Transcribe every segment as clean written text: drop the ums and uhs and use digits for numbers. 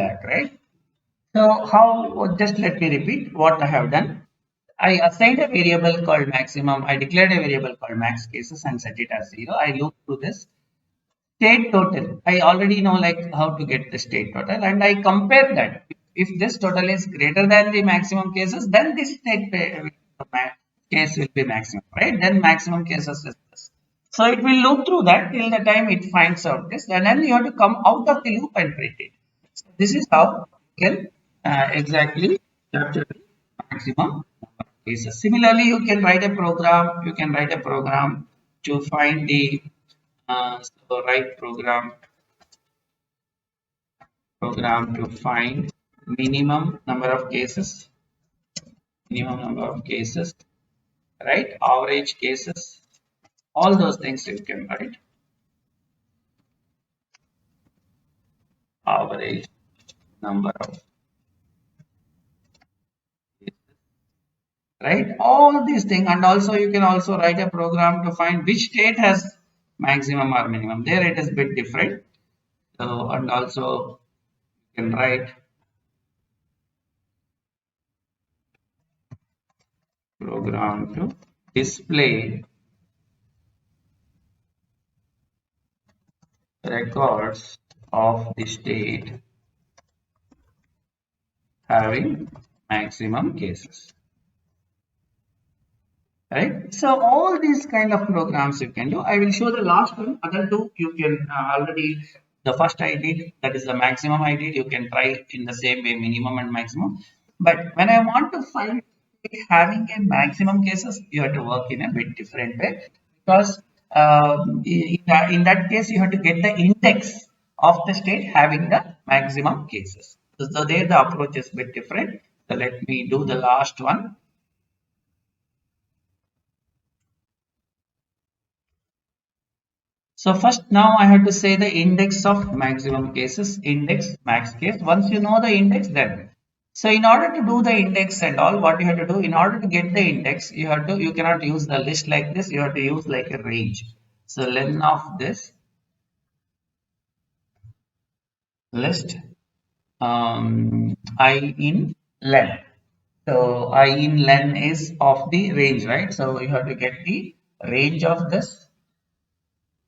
lakh, right? So how, just let me repeat what I have done. I assigned a variable called maximum. I declared a variable called max cases and set it as 0. I loop through this. State total. I already know like how to get the state total, and I compare that. If this total is greater than the maximum cases, then this case will be maximum, right? Then maximum cases is this. So it will loop through that till the time it finds out this, and then you have to come out of the loop and print it. So this is how you can exactly capture the maximum number of cases. Similarly, you can write a program. You can write a program to find the so write program to find minimum number of cases, right? Average cases, all those things you can write. Average number of cases, right? All these things, and also you can also write a program to find which state has maximum or minimum. There it is a bit different. So, and also you can write program to display records of the state having maximum cases, right? So all these kind of programs you can do. I will show the last one. Other two you can already, the first I did, that is the maximum I did, you can try in the same way, minimum and maximum. But when I want to find having a maximum cases, you have to work in a bit different way, because in that case you have to get the index of the state having the maximum cases. So there the approach is a bit different. So let me do the last one. So first now I have to say the index of maximum cases, index max case. Once you know the index, then so in order to do the index and all, what you have to do in order to get the index, you cannot use the list like this, you have to use like a range. So len of this list I in len. So I in len is of the range, right? So you have to get the range of this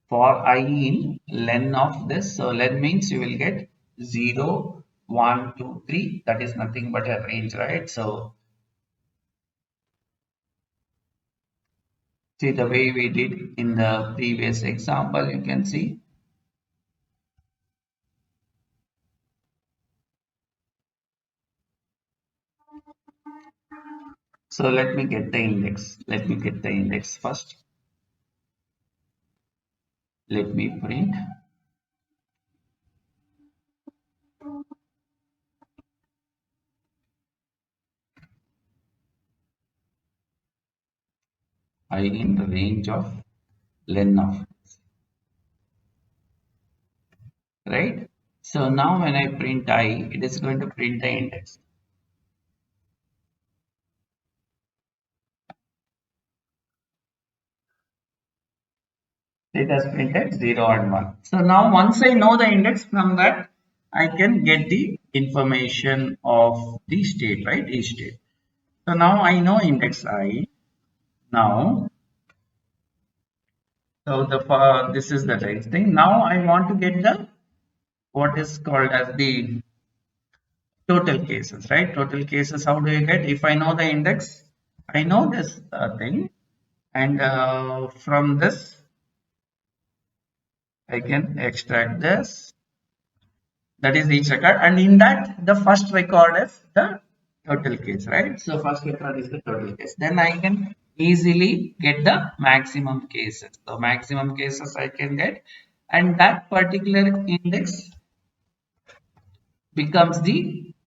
for I in len of this. So len means you will get 0, 1, 2, 3. That is nothing but a range, right? So see the way we did in the previous example, you can see. So let me get the index. Let me get the index first. Let me print. I in the range of len of, right? So now when I print I, it is going to print the index. It has printed 0 and 1. So now once I know the index, from that I can get the information of the state, right? Each state. So now I know index I. Now, so this is the next thing. Now I want to get the what is called as the total cases, right? Total cases. How do you get? If I know the index, I know this thing, and from this I can extract this. That is each record, and in that the first record is the total case, right? So first record is the total case. Then I can easily get the maximum cases. So maximum cases I can get, and that particular index becomes the